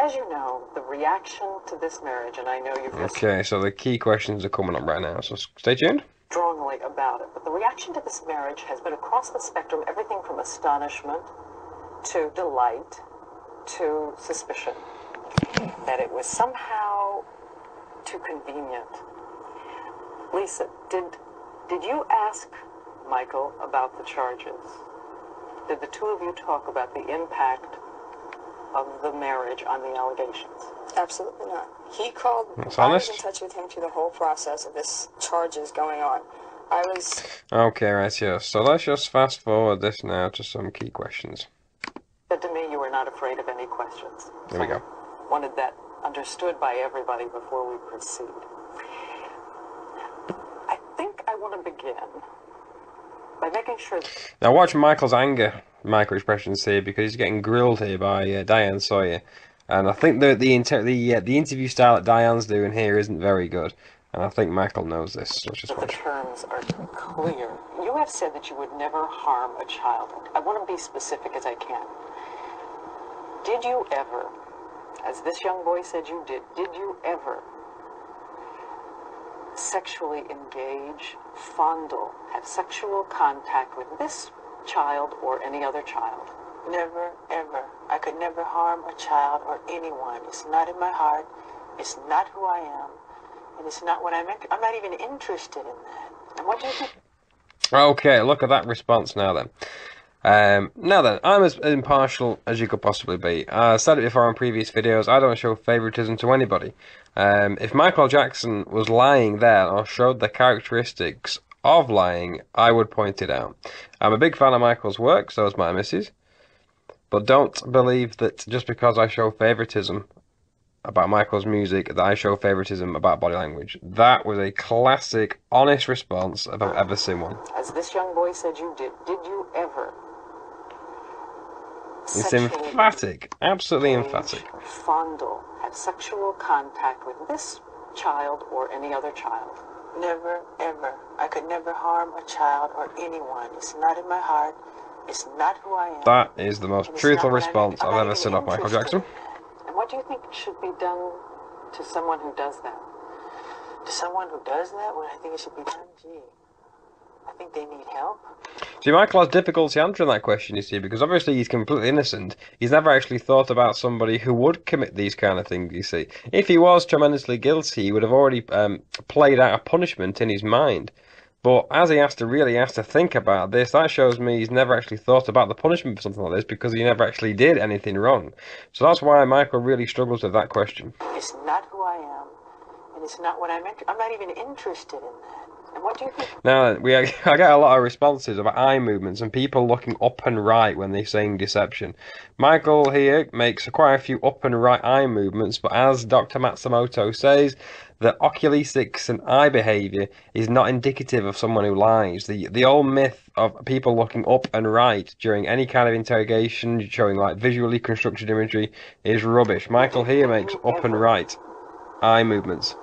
As you know, the reaction to this marriage, and I know you've just Okay, so the key questions are coming up right now, so stay tuned. strongly about it, but the reaction to this marriage has been across the spectrum, everything from astonishment to delight to suspicion, that it was somehow too convenient. Lisa, did you ask Michael about the charges? Did the two of you talk about the impact of the marriage on the allegations? Absolutely not. He called. That's I was honest. in touch with him through the whole process of this charges going on. I was. Okay, right here. So let's just fast forward this now to some key questions. Said to me you were not afraid of any questions. There we go. Wanted that understood by everybody before we proceed. I think I want to begin by making sure. Now watch Michael's anger micro expressions here, because he's getting grilled here by Diane Sawyer, and I think the interview style that Diane's doing here isn't very good, and I think Michael knows this. So just that the watch. terms are clear. You have said that you would never harm a child. I want to be specific as I can. Did you ever, as this young boy said you did you ever sexually engage, fondle, have sexual contact with this child or any other child? Never, ever. I could never harm a child or anyone. It's not in my heart. It's not who I am. And it's not what I'm not even interested in that. And what do you think? Okay, look at that response now then. Now then, I'm as impartial as you could possibly be. I said it before in previous videos, I don't show favouritism to anybody. If Michael Jackson was lying there or showed the characteristics of lying, I would point it out. I'm a big fan of Michael's work, so is my missus. But don't believe that just because I show favouritism about Michael's music, that I show favouritism about body language. That was a classic, honest response if I've ever seen one. As this young boy said you did you ever? It's emphatic, absolutely emphatic. Fondle, have sexual contact with this child or any other child? Never, ever. I could never harm a child or anyone. It's not in my heart. It's not who I am. That is the most truthful response I've ever seen of Michael Jackson. And what do you think should be done to someone who does that? To someone who does that, what I think it should be done, gee, I think they need help. See, Michael has difficulty answering that question, you see, because obviously he's completely innocent. He's never actually thought about somebody who would commit these kind of things, you see. If he was tremendously guilty, he would have already played out a punishment in his mind. But as he has to think about this, that shows me he's never actually thought about the punishment for something like this, because he never actually did anything wrong. So that's why Michael really struggles with that question. It's not who I am, and it's not what I'm not even interested in that. And what do you think? Now, I get a lot of responses about eye movements and people looking up and right when they're saying deception. Michael here makes quite a few up and right eye movements, but as Dr. Matsumoto says, the oculesics and eye behaviour is not indicative of someone who lies. The old myth of people looking up and right during any kind of interrogation, showing like visually constructed imagery, is rubbish. Michael here makes up and right eye movements,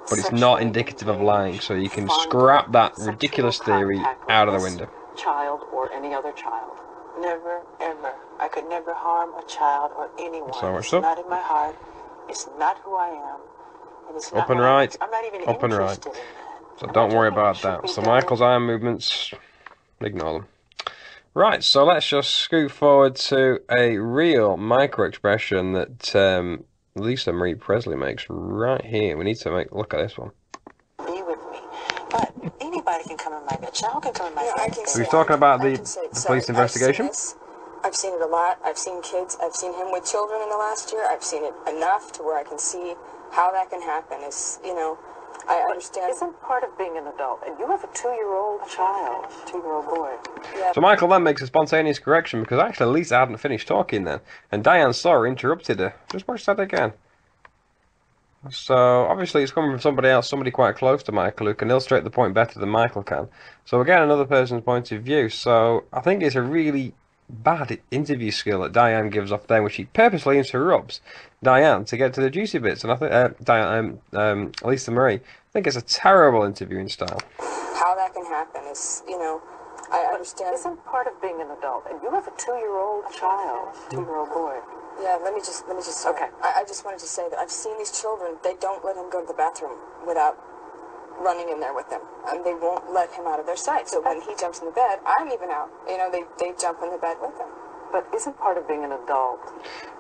but it's not indicative of lying, so you can scrap that ridiculous theory out of the window. Child or any other child? Never, ever. I could never harm a child or anyone. So much it's so. not in my heart. It's not who I am. And it's not Up and right. I'm not even Up and right. interested in that. So don't worry about that. So Michael's eye movements, ignore them. Right, so let's just scoot forward to a real micro expression that Lisa Marie Presley makes right here. We need to look at this one. Be with me. But anybody can come in my bed. Child can come in my bed. Are we talking about the police investigation? I've seen it a lot. I've seen kids. I've seen him with children in the last year. I've seen it enough to where I can see how that can happen. Is, you know, I understand. Isn't part of being an adult, and you have a 2-year-old child, 2-year-old boy. Yeah. So Michael then makes a spontaneous correction, because actually Lisa hadn't finished talking then, and Diane Sawyer interrupted her. Just watch that again. So obviously it's coming from somebody else, somebody quite close to Michael, who can illustrate the point better than Michael can. So again, another person's point of view. So I think it's a really bad interview skill that Diane gives off there, which she purposely interrupts Diane to get to the juicy bits. And I think Lisa Marie, I think it's a terrible interviewing style. How that can happen is, you know, I understand. Isn't part of being an adult, and you have a 2-year-old child, 2-year-old boy. Yeah, let me just. Okay. I just wanted to say that I've seen these children. They don't let him go to the bathroom without running in there with him, and they won't let him out of their sight. So when he jumps in the bed, I'm even out. You know, they jump in the bed with him. But isn't part of being an adult?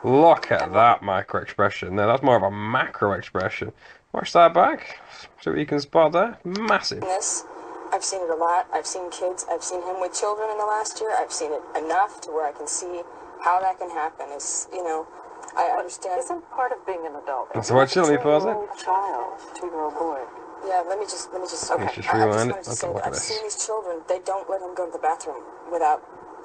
Look at that micro expression. Now that's more of a macro expression. Watch that back. See what you can spot there. Massive. This, I've seen it a lot. I've seen kids. I've seen him with children in the last year. I've seen it enough to where I can see how that can happen. It's, you know, I understand. Isn't part of being an adult? So watch it. Let me pause it. A child, 2-year-old boy. Yeah, let me just. Okay. Let's just I just rewind it. wanted to Let's say have a look that at I've seen this. these children. They don't let him go to the bathroom without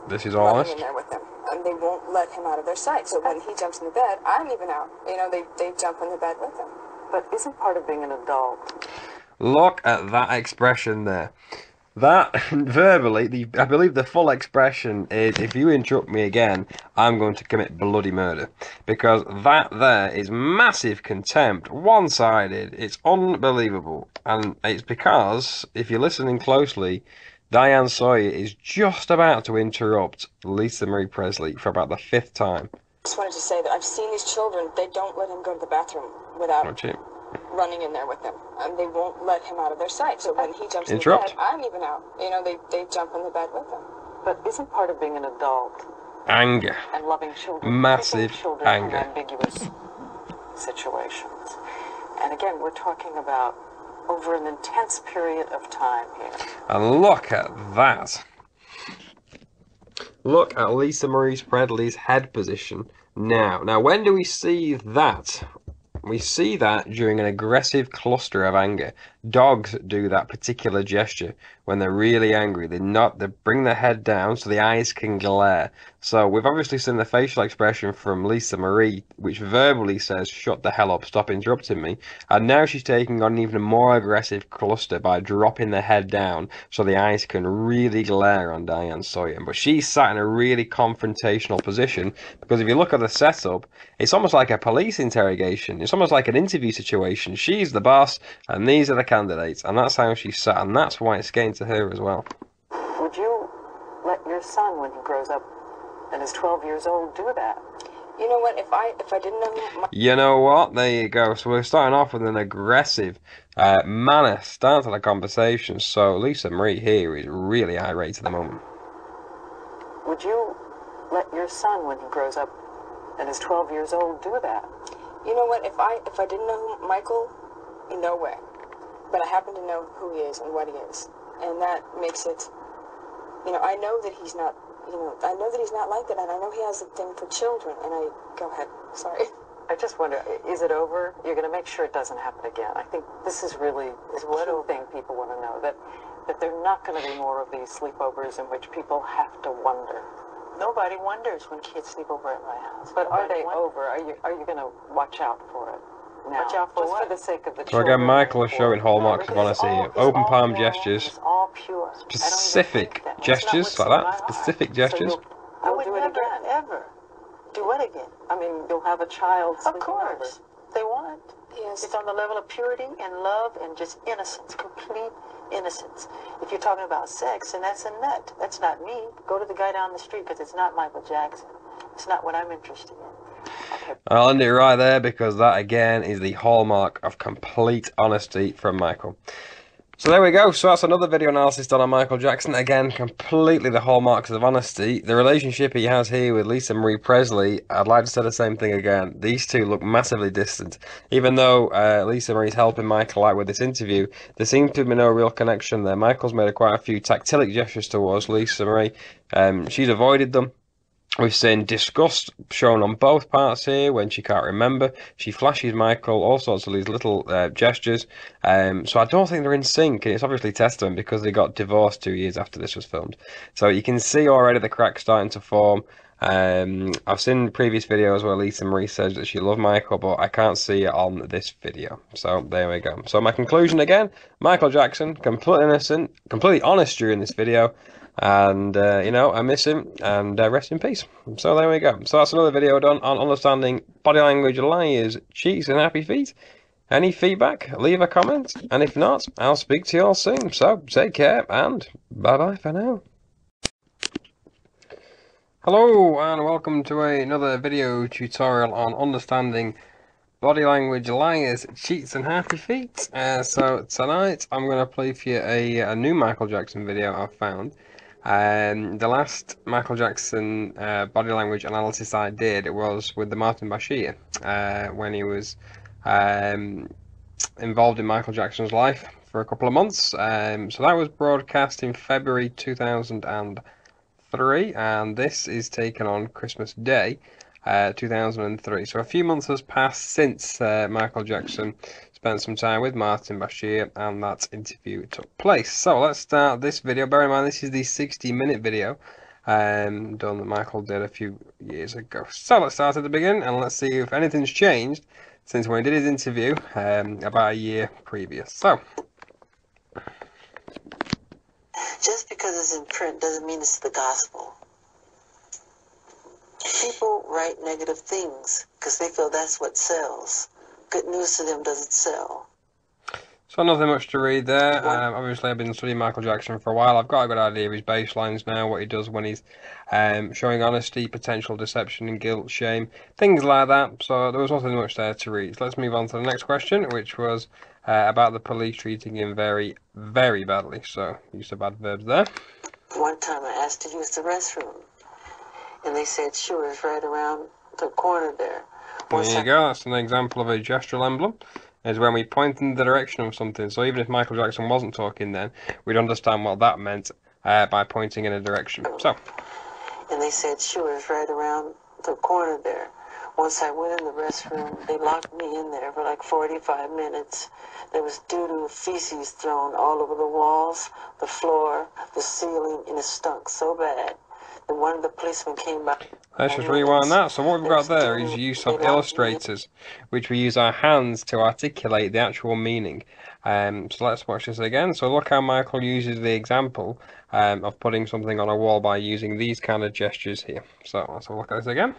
This is all running honest. in there with them, and they won't let him out of their sight. So when he jumps in the bed, I'm even out. You know, they jump in the bed with him. But isn't part of being an adult? Look at that expression there. That, verbally, I believe the full expression is, if you interrupt me again, I'm going to commit bloody murder. Because that there is massive contempt, one-sided, it's unbelievable. And it's because, if you're listening closely, Diane Sawyer is just about to interrupt Lisa Marie Presley for about the 5th time. Just wanted to say that I've seen these children. They don't let him go to the bathroom without Watch it. running in there with him, and they won't let him out of their sight. So when he jumps Interrupt. in the bed, I'm even out. You know, they jump in the bed with him. But isn't part of being an adult Anger. and loving children, Massive keeping children anger. from ambiguous situations? And again, we're talking about over an intense period of time here. And look at that. Look at Lisa Marie Presley's head position now. Now, when do we see that? We see that during an aggressive cluster of anger. Dogs do that particular gesture when they're really angry. They bring their head down so the eyes can glare. So we've obviously seen the facial expression from Lisa Marie, which verbally says, "Shut the hell up, stop interrupting me." And now she's taking on an even more aggressive cluster by dropping the head down so the eyes can really glare on Diane Sawyer. But she's sat in a really confrontational position because if you look at the setup, it's almost like a police interrogation. It's almost like an interview situation. She's the boss and these are the candidates, and that's how she's sat, and that's why it's getting to her as well. Would you let your son, when he grows up and is 12 years old, do that? You know what? If I didn't know You know what? There you go. So we're starting off with an aggressive manner start to the conversation. So Lisa Marie here is really irate at the moment. Would you let your son, when he grows up and is 12 years old, do that? You know what? If I didn't know Michael, no way. But I happen to know who he is and what he is, and that makes it. You know, I know that he's not. You know, I know that he's not like that, and I know he has a thing for children. And I go ahead. Sorry. I just wonder, is it over? You're going to make sure it doesn't happen again. I think this is really the key thing people want to know, that there are not going to be more of these sleepovers in which people have to wonder. Nobody wonders when kids sleep over at my house. But are Nobody they wonders. over? Are you going to watch out for it now? Watch out for just what? for the sake of the So children. again, Michael is and showing for- hallmarks of No, honesty it's here. all- Open it's palm all gestures. It's all pure. I don't even Specific think that. That's gestures what's like in that. my heart. Specific So gestures. I you'll would do it never, again. ever do what again? I mean, you'll have a child Of sleeping course. They want. Yes. It's on the level of purity and love and just innocence, complete innocence. If you're talking about sex, and that's a nut. That's not me. Go to the guy down the street because it's not Michael Jackson. It's not what I'm interested in. Okay. I'll end it right there because that again is the hallmark of complete honesty from Michael. So there we go. So that's another video analysis done on Michael Jackson. Again, completely the hallmarks of honesty. The relationship he has here with Lisa Marie Presley, I'd like to say the same thing again. These two look massively distant. Even though Lisa Marie's helping Michael out with this interview, there seems to be no real connection there. Michael's made quite a few tactilic gestures towards Lisa Marie. She's avoided them. We've seen disgust shown on both parts here when she can't remember. She flashes Michael all sorts of these little gestures. So I don't think they're in sync, and it's obviously testament because they got divorced 2 years after this was filmed. So you can see already the cracks starting to form. I've seen previous videos where Lisa Marie says that she loved Michael, but I can't see it on this video. So there we go. So my conclusion again, Michael Jackson, completely innocent, completely honest during this video. And, you know, I miss him, and rest in peace. So there we go. So that's another video done on understanding body language, liars, cheeks, and happy feet. Any feedback, leave a comment, and if not, I'll speak to you all soon. So take care, and bye-bye for now. Hello and welcome to another video tutorial on understanding body language, liars, cheats and happy feet. So tonight I'm going to play for you a new Michael Jackson video I've found. The last Michael Jackson body language analysis I did was with the Martin Bashir when he was involved in Michael Jackson's life for a couple of months. So that was broadcast in February 2003, and this is taken on Christmas Day 2003. So a few months has passed since Michael Jackson spent some time with Martin Bashir and that interview took place. So let's start this video. Bear in mind this is the 60-minute video done that Michael did a few years ago. So let's start at the beginning and let's see if anything's changed since when he did his interview about a year previous. So Just because it's in print doesn't mean it's the gospel. People write negative things because they feel that's what sells. Good news to them doesn't sell. So nothing much to read there. Obviously, I've been studying Michael Jackson for a while. I've got a good idea of his baselines now, what he does when he's showing honesty, potential deception and guilt, shame, things like that. So there was nothing much there to read. So let's move on to the next question, which was about the police treating him very, very badly. So use the bad verbs there. One time I asked to use the restroom, and they said, sure, it's right around the corner there. There you go. That's an example of a gestural emblem. Is when we point in the direction of something. So even if Michael Jackson wasn't talking then, we'd understand what that meant by pointing in a direction. So. And they said, sure, it's right around the corner there. Once I went in the restroom, they locked me in there for like 45 minutes. There was doo-doo, feces thrown all over the walls, the floor, the ceiling, and it stunk so bad. And one of the policemen came by. Let's just rewind that. So what we've got there is use of illustrators, which we use our hands to articulate the actual meaning. So let's watch this again. So look how Michael uses the example of putting something on a wall by using these kind of gestures here. So let's have a look at this again.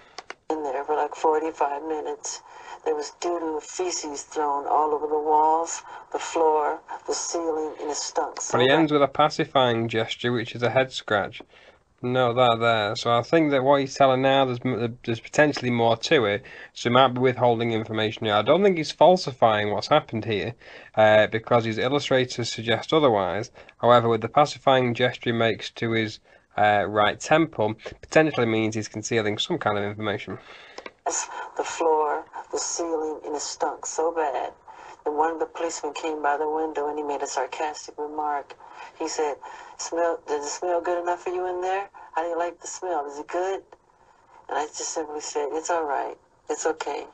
In there for like 45 minutes. There was doo-doo, feces thrown all over the walls, the floor, the ceiling, and it stunk so But he bad. ends with a pacifying gesture, which is a head scratch. No, that there. So I think that what he's telling now, there's potentially more to it. So he might be withholding information here. I don't think he's falsifying what's happened here, because his illustrators suggest otherwise. However, with the pacifying gesture he makes to his right temple, potentially means he's concealing some kind of information. The floor, the ceiling, and it stunk so bad. And one of the policemen came by the window and he made a sarcastic remark. He said, does it smell good enough for you in there? How do you like the smell? Is it good? And I just simply said, it's all right. It's okay.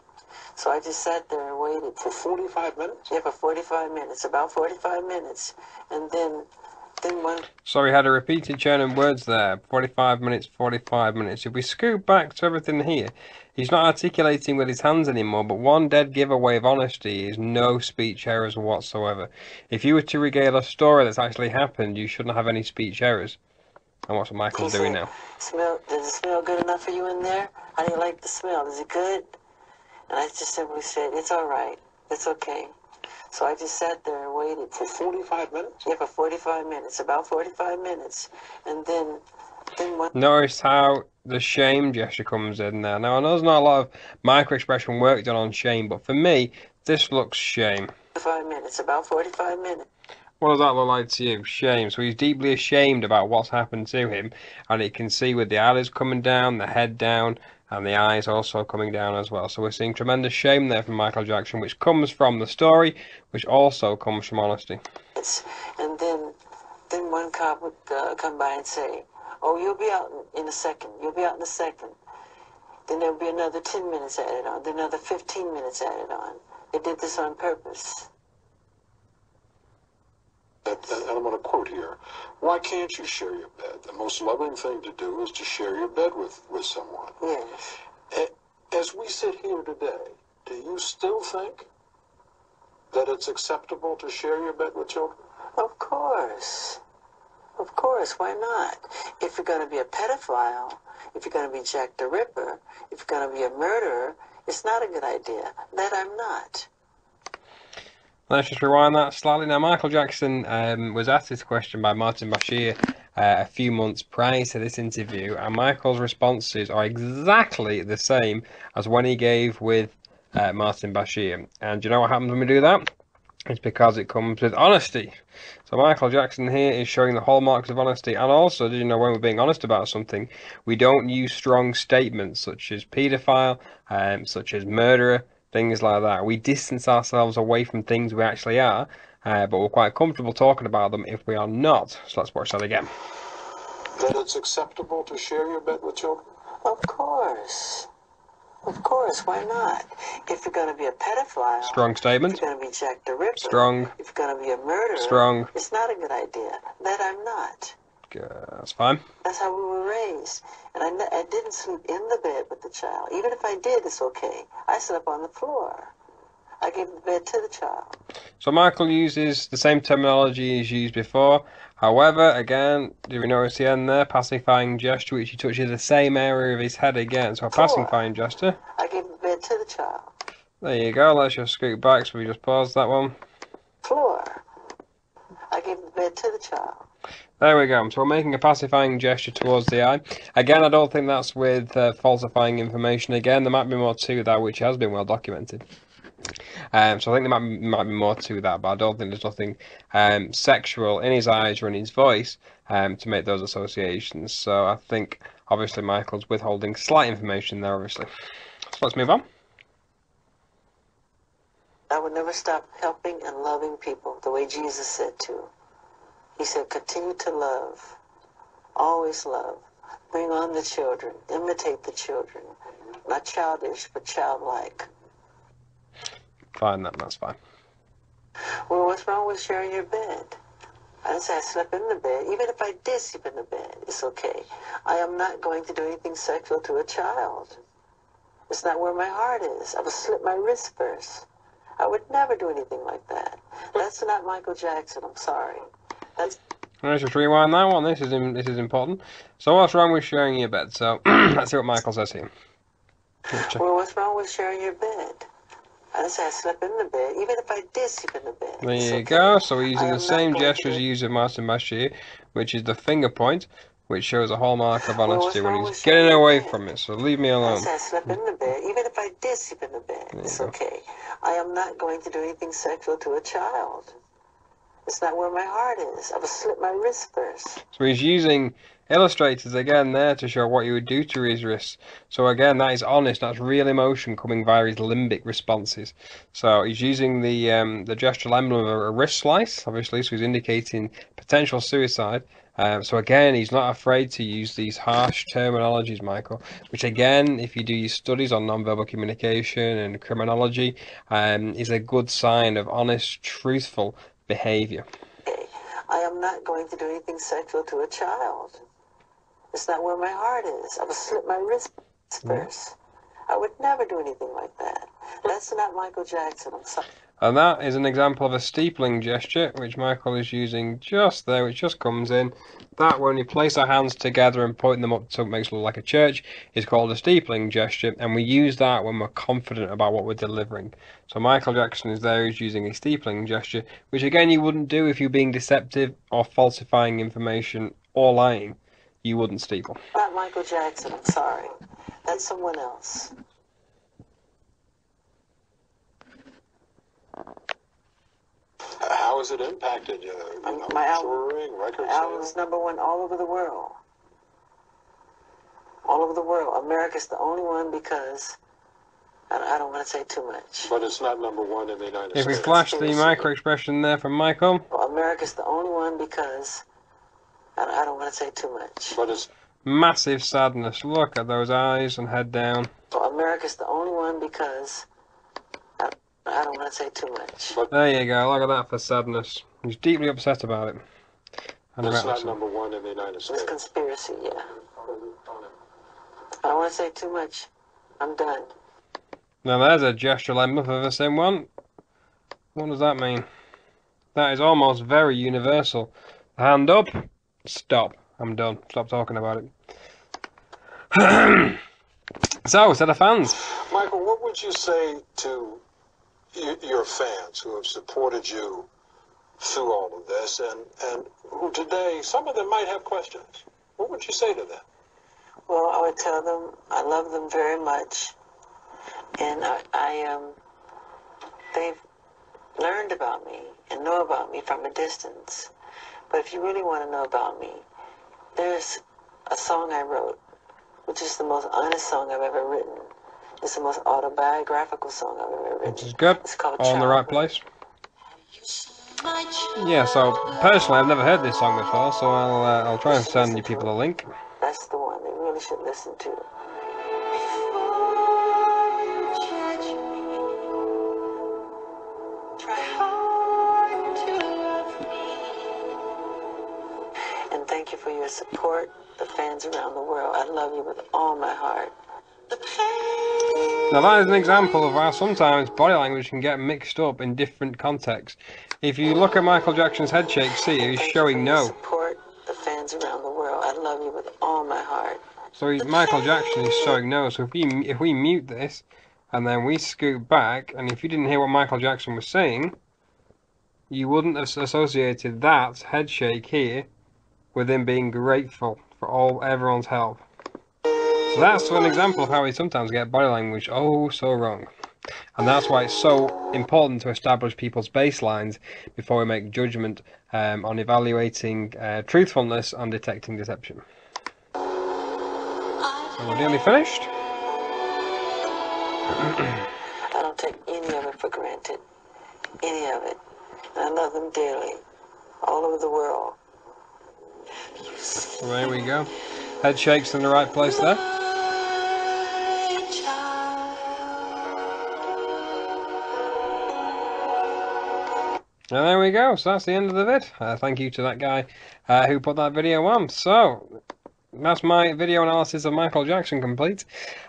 So I just sat there and waited. For 45 minutes? Yeah, for 45 minutes, about 45 minutes. And then one... So we had a repeated chain of words there, 45 minutes, 45 minutes. If we scoot back to everything here, he's not articulating with his hands anymore, but one dead giveaway of honesty is no speech errors whatsoever. If you were to regale a story that's actually happened, you shouldn't have any speech errors. And what's Michael's doing now? Does it smell good enough for you in there? How do you like the smell? Is it good? And I just simply said, it's all right. It's okay. So I just sat there and waited. For 45 minutes? Yeah, for 45 minutes, about 45 minutes. And then one... Notice how the shame gesture comes in there. Now, I know there's not a lot of micro-expression work done on shame, but for me, this looks shame. 45 minutes, about 45 minutes. What does that look like to you? Shame. So he's deeply ashamed about what's happened to him, and you can see with the eyelids coming down, the head down, and the eyes also coming down as well. So we're seeing tremendous shame there from Michael Jackson, which comes from the story, which also comes from honesty. And then one cop would come by and say, oh, you'll be out in a second. You'll be out in a second. Then there'll be another 10 minutes added on, then another 15 minutes added on. They did this on purpose. And I'm going to quote here, why can't you share your bed? The most loving thing to do is to share your bed with someone. Yes. As we sit here today, do you still think that it's acceptable to share your bed with children? Of course. Of course, why not? If you're going to be a pedophile, if you're going to be Jack the Ripper, if you're going to be a murderer, it's not a good idea. That I'm not. Let's just rewind that slightly. Now, Michael Jackson was asked this question by Martin Bashir a few months prior to this interview, and Michael's responses are exactly the same as when he gave with Martin Bashir. And do you know what happens when we do that? It's because it comes with honesty. So Michael Jackson here is showing the hallmarks of honesty. And also, did you know, when we're being honest about something, we don't use strong statements such as paedophile, such as murderer, things like that. We distance ourselves away from things we actually are, but we're quite comfortable talking about them if we are not. So let's watch that again. That it's acceptable to share your bed with children? Of course. Of course, why not? If you're going to be a pedophile, Strong statement. if you're going to be Jack the Ripper, Strong. if you're going to be a murderer, Strong. it's not a good idea. That I'm not. That's fine. That's how we were raised. And I didn't sleep in the bed with the child. Even if I did, it's okay. I slept on the floor. I gave the bed to the child. So Michael uses the same terminology he's used before. However, again, do we notice the end there? Pacifying gesture, which he touches the same area of his head again. So a pacifying gesture. I gave the bed to the child. There you go. Let's just scoot back so we just pause that one. Floor. I gave the bed to the child. There we go. So we're making a pacifying gesture towards the eye. Again, I don't think that's with falsifying information. Again, there might be more to that, which has been well documented. So I think there might be more to that, but I don't think there's nothing sexual in his eyes or in his voice to make those associations. So I think obviously Michael's withholding slight information there, obviously. So let's move on. I would never stop helping and loving people the way Jesus said to. He said, continue to love, always love, bring on the children, imitate the children, not childish, but childlike. Fine, that's fine. Well, what's wrong with sharing your bed? I didn't say I slept in the bed. Even if I did sleep in the bed, it's okay. I am not going to do anything sexual to a child. It's not where my heart is. I would slit my wrist first. I would never do anything like that. That's not Michael Jackson. I'm sorry. Let's just rewind that one. This is important. So what's wrong with sharing your bed? So let's see what Michael says here. Well, what's wrong with sharing your bed? I didn't say I slept in the bed. Even if I did sleep in the bed. There you okay. go. So we're using the same gesture as he used with Martin Bashir, which is the finger point, which shows a hallmark of honesty when he's getting away from it. So leave me alone. I said I slept in the bed. Even if I did sleep in the bed, it's okay. I am not going to do anything sexual to a child. It's not where my heart is. I would slit my wrist first. So he's using illustrators again there to show what he would do to his wrists. So again, that is honest. That's real emotion coming via his limbic responses. So he's using the gestural emblem of a wrist slice, obviously, so he's indicating potential suicide. So again, he's not afraid to use these harsh terminologies, Michael, which again, if you do your studies on nonverbal communication and criminology, is a good sign of honest, truthful behavior. I am not going to do anything sexual to a child. It's not where my heart is. I would slit my wrist first. I would never do anything like that. That's not Michael Jackson. I'm sorry. And that is an example of a steepling gesture, which Michael is using just there, which just comes in. That, when you place our hands together and point them up so it makes it look like a church, is called a steepling gesture, and we use that when we're confident about what we're delivering. So Michael Jackson is there, he's using a steepling gesture, which again you wouldn't do if you're being deceptive or falsifying information or lying. You wouldn't steeple. Not Michael Jackson, I'm sorry. That's someone else. How has it impacted you? My album, touring, record my album's sales? #1 all over the world. All over the world. America's the only one because I don't want to say too much. But it's not #1 in the United If we States. flash the micro expression there from Michael. Well, America's the only one because I don't want to say too much. But it's Massive sadness. Look at those eyes and head down. Well, America's the only one because I don't want to say too much. But there you go. Look at that for sadness. He's deeply upset about it. And it's not about #1 in the United It's States. conspiracy, yeah. I don't want to say too much. I'm done. Now there's a gestural emblem for the same one. What does that mean? That is almost very universal. Hand up. Stop. I'm done. Stop talking about it. So, set of fans. Michael, what would you say to your fans who have supported you through all of this and who today, some of them might have questions. What would you say to them? Well, I would tell them I love them very much, and they've learned about me and know about me from a distance. But if you really want to know about me, there's a song I wrote, which is the most honest song I've ever written. It's the most autobiographical song I've ever written. Which is good. It's called All in the right Childhood. place. Yeah, so personally I've never heard this song before, so I'll try and send you people a link. That's the one they really should listen to. And thank you for your support, the fans around the world. I love you with all my heart. Now that is an example of how sometimes body language can get mixed up in different contexts. If you look at Michael Jackson's head shakes here, he's showing no. Support the fans around the world. I love you with all my heart. So Michael Jackson is showing no. So if we mute this and then we scoot back, and if you didn't hear what Michael Jackson was saying, you wouldn't have associated that head shake here with him being grateful for everyone's help. So that's an example of how we sometimes get body language oh so wrong. And that's why it's so important to establish people's baselines before we make judgment on evaluating truthfulness and detecting deception. So we're nearly finished. I don't take any of it for granted. Any of it. And I love them dearly. All over the world. So there we go. Head shakes in the right place there. And there we go, so that's the end of the vid. Thank you to that guy who put that video on. So, that's my video analysis of Michael Jackson complete.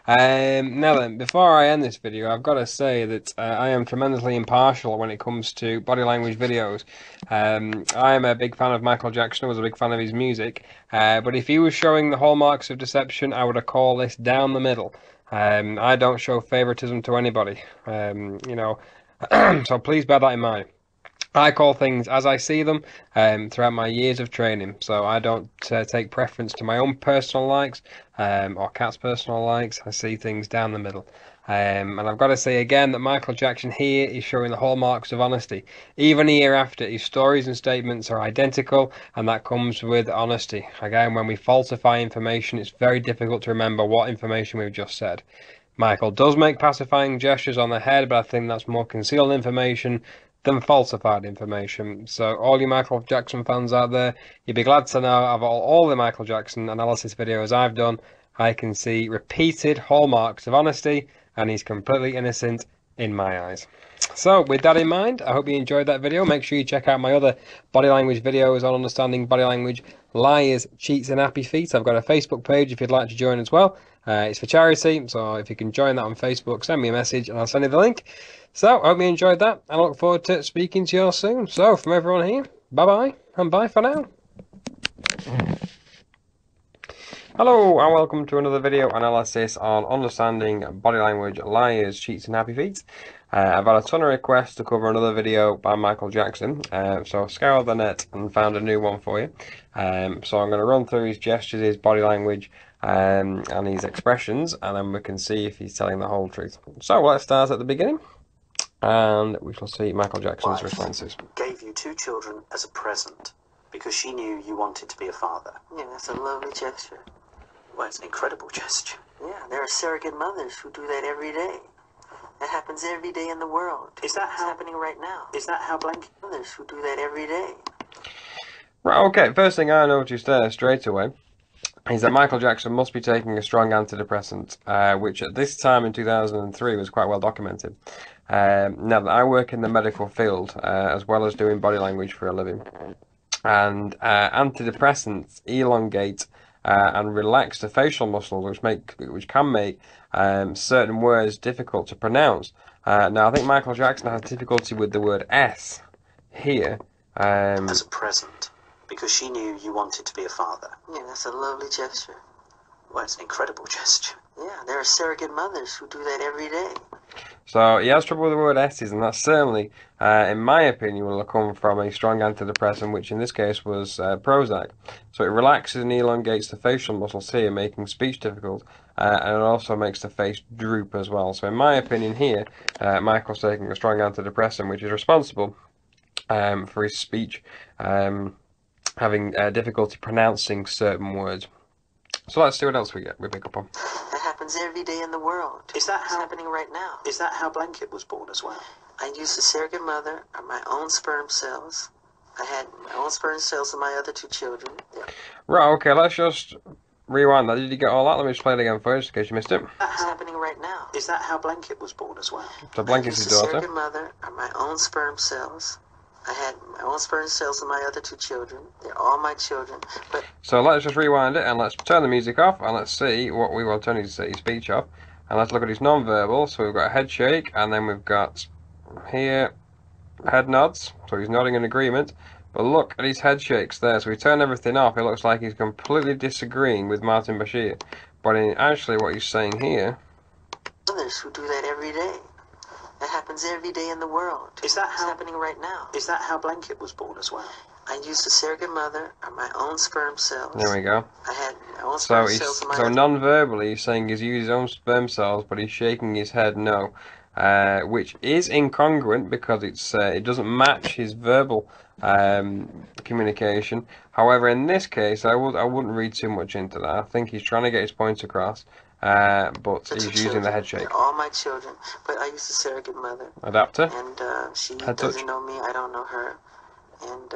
Now then, before I end this video, I've got to say that I am tremendously impartial when it comes to body language videos. I am a big fan of Michael Jackson, I was a big fan of his music, but if he was showing the hallmarks of deception, I would have called this down the middle. I don't show favoritism to anybody, you know, so please bear that in mind. I call things as I see them throughout my years of training, so I don't take preference to my own personal likes or Kat's personal likes. I see things down the middle. And I've got to say again that Michael Jackson here is showing the hallmarks of honesty. Even a year after, his stories and statements are identical, and that comes with honesty. Again, when we falsify information, it's very difficult to remember what information we've just said. Michael does make pacifying gestures on the head, but I think that's more concealed information than falsified information. So all you Michael Jackson fans out there, you'd be glad to know of all the Michael Jackson analysis videos I've done, I can see repeated hallmarks of honesty, and he's completely innocent in my eyes. So with that in mind, I hope you enjoyed that video. Make sure you check out my other body language videos on understanding body language, liars, cheats and happy feet. I've got a Facebook page if you'd like to join as well. It's for charity, so if you can join that on Facebook, send me a message and I'll send you the link. So, I hope you enjoyed that, and I look forward to speaking to you all soon. So, from everyone here, bye-bye, and bye for now. Hello, and welcome to another video analysis on understanding body language, liars, cheats, and happy feet. I've had a ton of requests to cover another video by Michael Jackson, so I scoured the net and found a new one for you. So I'm going to run through his gestures, his body language, and his expressions, and then we can see if he's telling the whole truth. So let's start at the beginning. And we shall see Michael Jackson's responses. Gave you 2 children as a present because she knew you wanted to be a father. Yeah, that's a lovely gesture. Well, it's an incredible gesture. Yeah, there are surrogate mothers who do that every day. That happens every day in the world. Is that It's happening right now? Is that how blank? Mothers who do that every day. Right, okay, first thing I noticed there straight away is that Michael Jackson must be taking a strong antidepressant, which at this time in 2003 was quite well documented. Now, I work in the medical field as well as doing body language for a living, and antidepressants elongate and relax the facial muscles, which can make certain words difficult to pronounce. Now, I think Michael Jackson has difficulty with the word S here. As a present because she knew you wanted to be a father. Yeah, that's a lovely gesture. Well, it's an incredible gesture. Yeah, there are surrogate mothers who do that every day. So he has trouble with the word S's, and that certainly, in my opinion, will come from a strong antidepressant, which in this case was Prozac. So it relaxes and elongates the facial muscles here, making speech difficult, and it also makes the face droop as well. So in my opinion here, Michael's taking a strong antidepressant, which is responsible for his speech having difficulty pronouncing certain words. So let's see what else we pick up on. That happens every day in the world. Is that It's happening right now. Is that how Blanket was born as well? I used a surrogate mother of my own sperm cells. I had my own sperm cells and my other 2 children. Yeah. Right, okay, let's just rewind that. Did you get all that? Let me just play it again first in case you missed it. It's happening right now. Is that how Blanket was born as well? So Blanket's I his used a daughter. surrogate mother of my own sperm cells. I had my own sperm cells and my other 2 children. They're all my children. But So let's just rewind it and let's turn the music off and let's see what we will turn his speech off. And let's look at his non-verbal. So we've got a head shake and then we've got here head nods. So he's nodding in agreement. But look at his head shakes there. So we turn everything off. It looks like he's completely disagreeing with Martin Bashir. But actually what he's saying here... others who do that every day. That happens every day in the world. Is that It's how happening right now. Is that how Blanket was born as well? I used a surrogate mother of my own sperm cells. There we go. I had my own So sperm cells and my so other... non-verbally he's saying he's used his own sperm cells, but he's shaking his head no, which is incongruent because it doesn't match his verbal communication. However, in this case, I wouldn't read too much into that. I think he's trying to get his points across, but the 2 he's using the head shake. They're all my children, but I used a surrogate mother. Adapter. And she Head doesn't touch. know me, I don't know her. And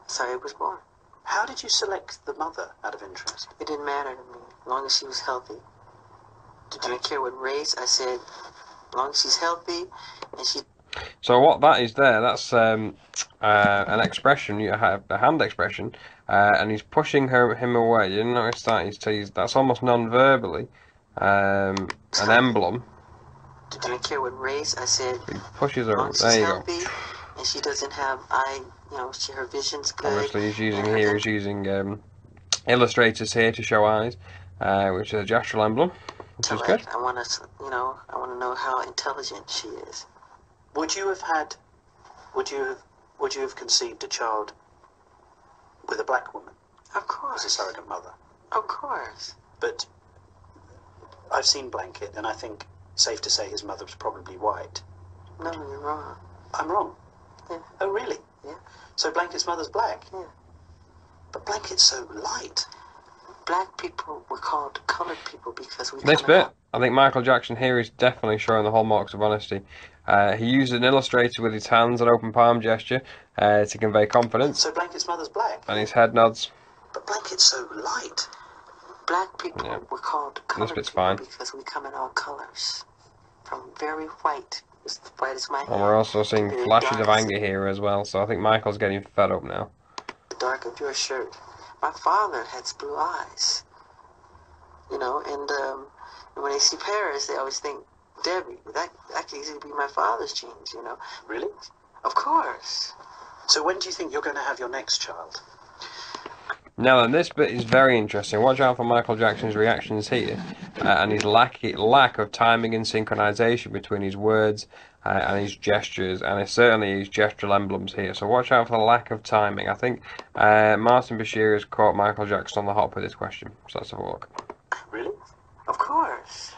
so I was born. How did you select the mother out of interest? It didn't matter to me, as long as she was healthy. I didn't care what race. I said, as long as she's healthy and she... So what that is there, that's an expression, you have a hand expression, and he's pushing him away. You didn't notice that? That's almost non-verbally an emblem. I didn't care what race. I said, He pushes as her. long as There she's you go. healthy and she doesn't have her vision's good. Obviously, he's using and- here. He's using illustrators here to show eyes, which is a gestural emblem, which is good. I want to, I want to know how intelligent she is. Would you have conceived a child with a black woman Of as a course. surrogate mother? Of course. But I've seen Blanket, and I think safe to say his mother was probably white. No, you're wrong. I'm wrong. Yeah. Oh, really? Yeah. So Blanket's mother's black? Yeah. But Blanket's so light. Black people were called colored people because we This come bit, out. I think Michael Jackson here is definitely showing the hallmarks of honesty. He used an illustrator with his hands, an open palm gesture, to convey confidence, So Blanket's mother's black. and his head nods. But Blanket's so light. Black people Yeah. were called colored bit's people fine. because we come in all colors. From very white, as white as my hair, And we're also seeing to very flashes of dark, anger here as well, so I think Michael's getting fed up now. the dark of your shirt. My father has blue eyes. And when they see Paris, they always think, Debbie, that could easily be my father's genes, Really? Of course. So when do you think you're going to have your next child? Now then, this bit is very interesting. Watch out for Michael Jackson's reactions here, and his lack of timing and synchronization between his words and his gestures, and certainly his gestural emblems here. So watch out for the lack of timing. I think Martin Bashir has caught Michael Jackson on the hop with this question. So let's have a look. Really? Of course.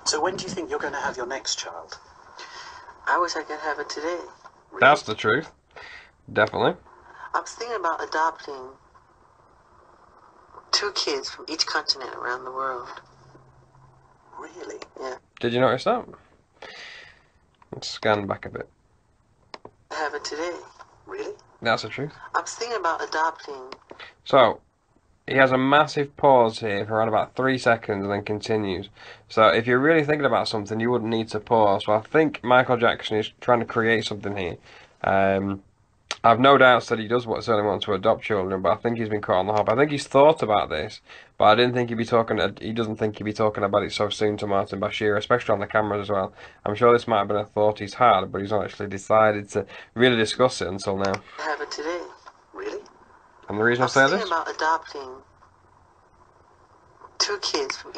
So when do you think you're going to have your next child? I wish I could have it today. Really? That's the truth. Definitely. I was thinking about adopting 2 kids from each continent around the world. Really? Yeah. Did you notice that? Let's scan back a bit. Have it today. Really? That's the truth. I was thinking about adopting. So, he has a massive pause here for around about 3 seconds and then continues. So if you're really thinking about something, you wouldn't need to pause. So I think Michael Jackson is trying to create something here. I've no doubts that he does certainly want to adopt children, but I think he's been caught on the hop. I think he's thought about this, but I didn't think he doesn't think he'd be talking about it so soon to Martin Bashir, especially on the cameras as well. I'm sure this might have been a thought he's had, but he's not actually decided to really discuss it until now. Have it today. Really? And the reason I I was say thinking this? about adopting 2 kids from.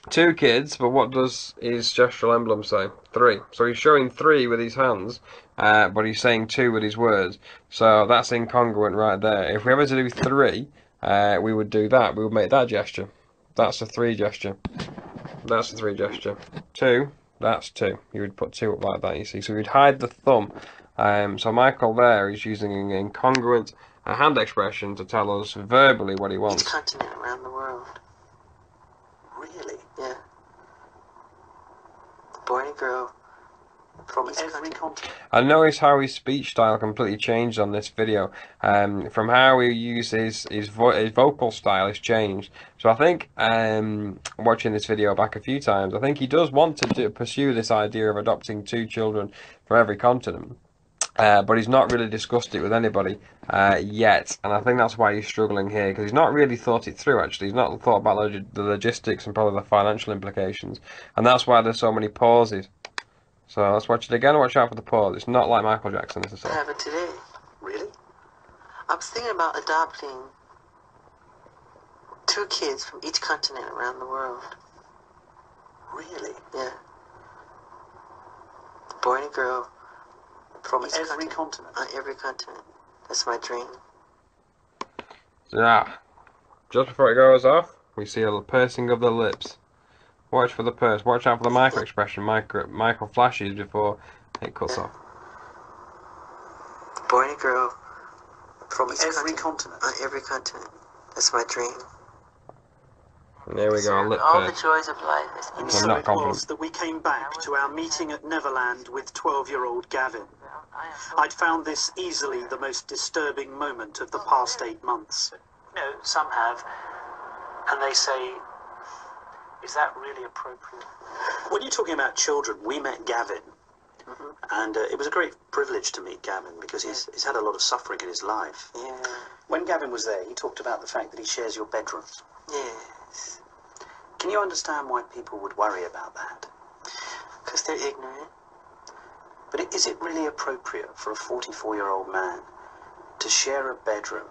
2 kids, but what does his gestural emblem say? 3. So he's showing 3 with his hands, but he's saying 2 with his words. So that's incongruent right there. If we ever to do 3, we would do that. We would make that gesture. That's a 3 gesture. That's a 3 gesture. 2, that's 2. You would put 2 up like that, you see. So we'd hide the thumb. So Michael there is using an incongruent hand expression to tell us verbally what he wants. Each continent around the world. Really? Yeah. Boy and girl. From every continent? I noticed how his speech style completely changed on this video. From how he uses his vocal style has changed. So I think, watching this video back a few times, I think he does want to pursue this idea of adopting 2 children from every continent. But he's not really discussed it with anybody yet, and I think that's why he's struggling here, because he's not really thought it through, actually. He's not thought about the logistics and probably the financial implications, and that's why there's so many pauses. So let's watch it again. Watch out for the pause. It's not like Michael Jackson, this is I have it today. Really? I was thinking about adopting 2 kids from each continent around the world. Really? Yeah. Boy and a girl. From every continent? On every continent. That's my dream. Yeah. Just before it goes off, we see a pursing of the lips. Watch for the purse. Watch out for the micro expression. Michael flashes before it cuts off. Boy and a girl. From every continent? On every continent. That's my dream. And there we go, a lip All the purse. joys of life is And inside. so not it confident. was that we came back to our meeting at Neverland with 12-year-old Gavin. I'd found this easily the most disturbing moment of the past 8 months. You know, some have, and they say, is that really appropriate? When you're talking about children, we met Gavin, and it was a great privilege to meet Gavin because he's had a lot of suffering in his life. Yeah. When Gavin was there, he talked about the fact that he shares your bedroom. Yes. Can you understand why people would worry about that? Because they're ignorant. But is it really appropriate for a 44-year-old man to share a bedroom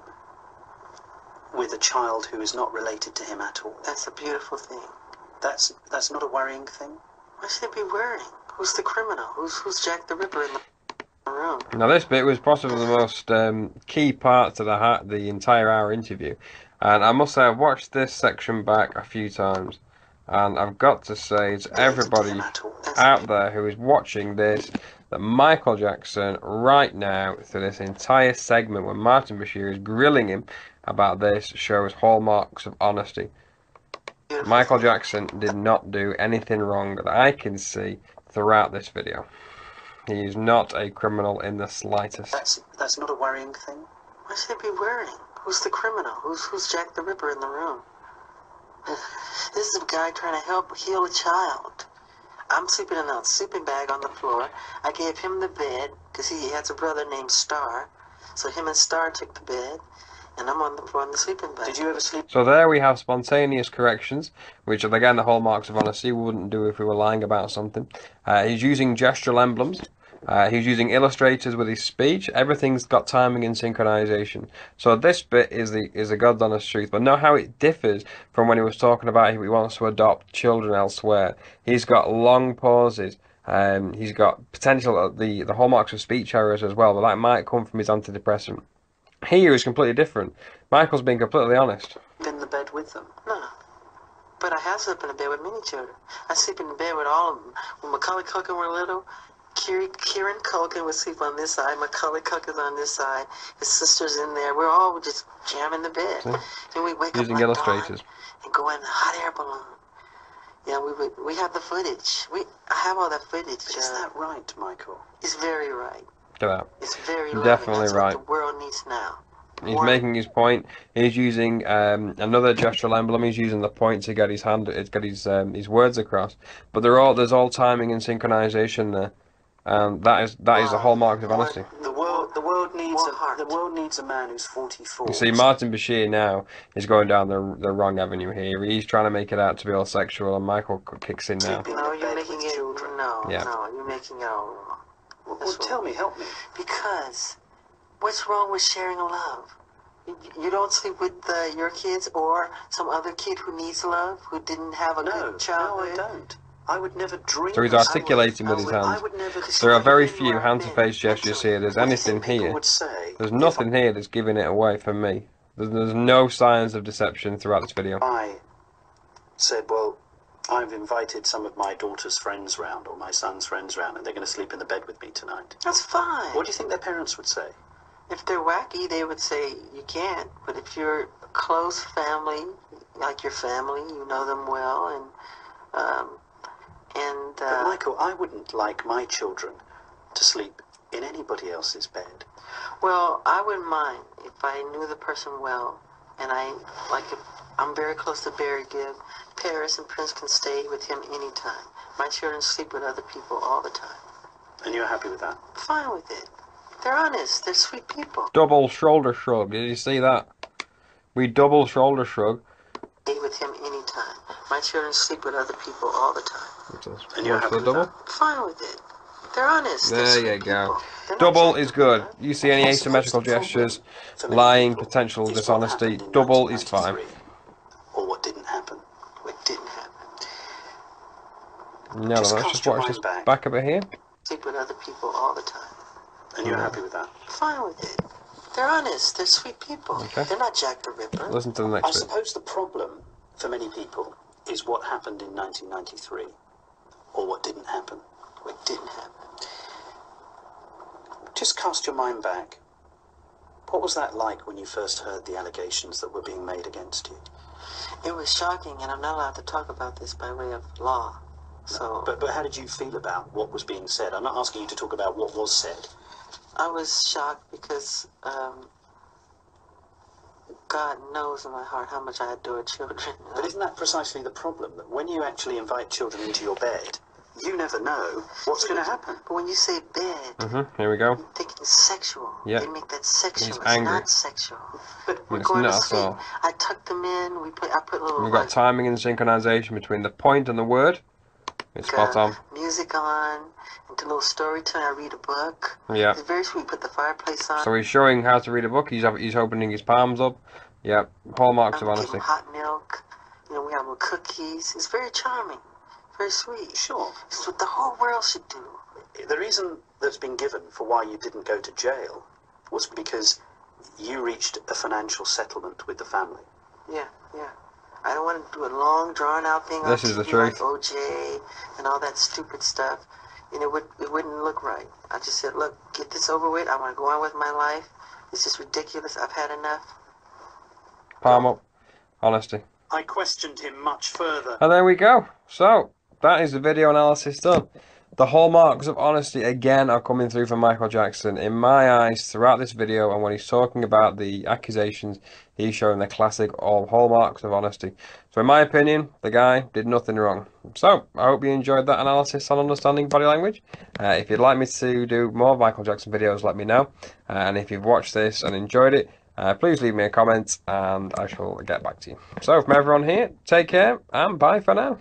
with a child who is not related to him at all? That's a beautiful thing. That's not a worrying thing? Why should it be worrying? Who's the criminal? Who's Jack the Ripper in the room? Now this bit was possibly the most key part to the entire hour interview, and I must say I've watched this section back a few times, and I've got to say to everybody out there who is watching this that Michael Jackson right now through this entire segment when Martin Bashir is grilling him about this shows hallmarks of honesty. Michael Jackson did not do anything wrong that I can see throughout this video. He is not a criminal in the slightest. That's not a worrying thing? Why should it be worrying? Who's the criminal? Who's Jack the Ripper in the room? This is a guy trying to help heal a child. I'm sleeping in a sleeping bag on the floor. I gave him the bed because he has a brother named Star. So him and Star took the bed, and I'm on the floor in the sleeping bag. Did you ever sleep? So there we have spontaneous corrections, which are again the hallmarks of honesty. We wouldn't do if we were lying about something. He's using gestural emblems. He's using illustrators with his speech. Everything's got timing and synchronization. So this bit is a God's honest truth. But know how it differs from when he was talking about he wants to adopt children elsewhere. He's got long pauses. He's got potential the hallmarks of speech errors as well, but that might come from his antidepressant. Here is completely different. Michael's being completely honest. In the bed with them? No. But I have slept in a bed with many children. I sleep in the bed with all of them. When Macaulay Culkin were little, Kieran Culkin would sleep on this side, Macaulay Culkin's on this side, his sister's in there. We're all just jamming the bed. See? Then we wake Using up illustrators. and go in the hot air balloon. Yeah, we have the footage. I have all that footage. Is that right, Michael? It's very right. Look at that. It's very Definitely That's right. what the world needs now. He's making his point. He's using another gestural emblem. He's using the point to get his his words across. But there's all timing and synchronization there. That is the hallmark of honesty. The world needs a man who's 44. You see, Martin Bashir now is going down the wrong avenue here. He's trying to make it out to be all sexual, and Michael kicks in now. No, you're making it. No, Yeah. no, you're making it all wrong. Well, tell me, help me. Because what's wrong with sharing love? You don't sleep with your kids or some other kid who needs love, who didn't have a good childhood? No, I don't. I would never dream. So he's articulating with his hands. There are very few hand-to-face gestures here. There's anything here. There's nothing here that's giving it away for me. There's no signs of deception throughout this video. I said, well, I've invited some of my daughter's friends round, or my son's friends round, and they're going to sleep in the bed with me tonight. That's fine. What do you think their parents would say? If they're wacky, they would say you can't. But if you're a close family, like your family, you know them well, But Michael, I wouldn't like my children to sleep in anybody else's bed. well, I wouldn't mind if I knew the person well, and I'm very close to Barry Gibb. Paris and Prince can stay with him anytime. My children sleep with other people all the time. And you're happy with that? Fine with it. They're honest. They're sweet people. Double shoulder shrug. Did you see that? We double shoulder shrug. Stay with him anytime. My children sleep with other people all the time. And you're happy with that? Fine with it. They're honest. There you go. Double is good. You see any asymmetrical gestures, lying, potential dishonesty, double is fine. Or what didn't happen? What didn't happen. No, let's just watch this back a bit here. Sleep with other people all the time. And you're happy with that? Fine with it. They're honest. They're sweet people. Okay. They're not Jack the Ripper. Listen to the I next bit. suppose the problem for many people is what happened in 1993, or what didn't happen. What didn't happen. Just cast your mind back. What was that like when you first heard the allegations that were being made against you? It was shocking, and I'm not allowed to talk about this by way of law. So, But how did you feel about what was being said? I'm not asking you to talk about what was said. I was shocked because God knows in my heart how much I adore children. But isn't that precisely the problem? That when you actually invite children into your bed, you never know what's going to happen. But when you say bed, Here we go. you're thinking sexual. Yeah. They make that sexual. He's It's angry. not sexual. But we're It's going not to at sleep. all. I tuck them in. I put little We've got timing and synchronization between the point and the word. It's spot on. music on, and do a little storytelling. I read a book. Yeah. It's very sweet. Put the fireplace on. So he's showing how to read a book. He's opening his palms up. Yeah. Hallmarks of give honesty. them hot milk. You know, we have little cookies. It's very charming. Very sweet. Sure. It's what the whole world should do. The reason that's been given for why you didn't go to jail was because you reached a financial settlement with the family. Yeah, yeah. I don't want to do a long, drawn-out thing This on is the TV truth. like OJ and all that stupid stuff. And it wouldn't look right. I just said, look, get this over with. I want to go on with my life. It's just ridiculous. I've had enough. Palm up. Honesty. I questioned him much further. And there we go. So, that is the video analysis done. The hallmarks of honesty again are coming through from Michael Jackson. In my eyes, throughout this video, and when he's talking about the accusations, he's showing the classic hallmarks of honesty. So in my opinion, the guy did nothing wrong. So, I hope you enjoyed that analysis on understanding body language. If you'd like me to do more Michael Jackson videos, let me know. And if you've watched this and enjoyed it, please leave me a comment and I shall get back to you. So, from everyone here, take care and bye for now.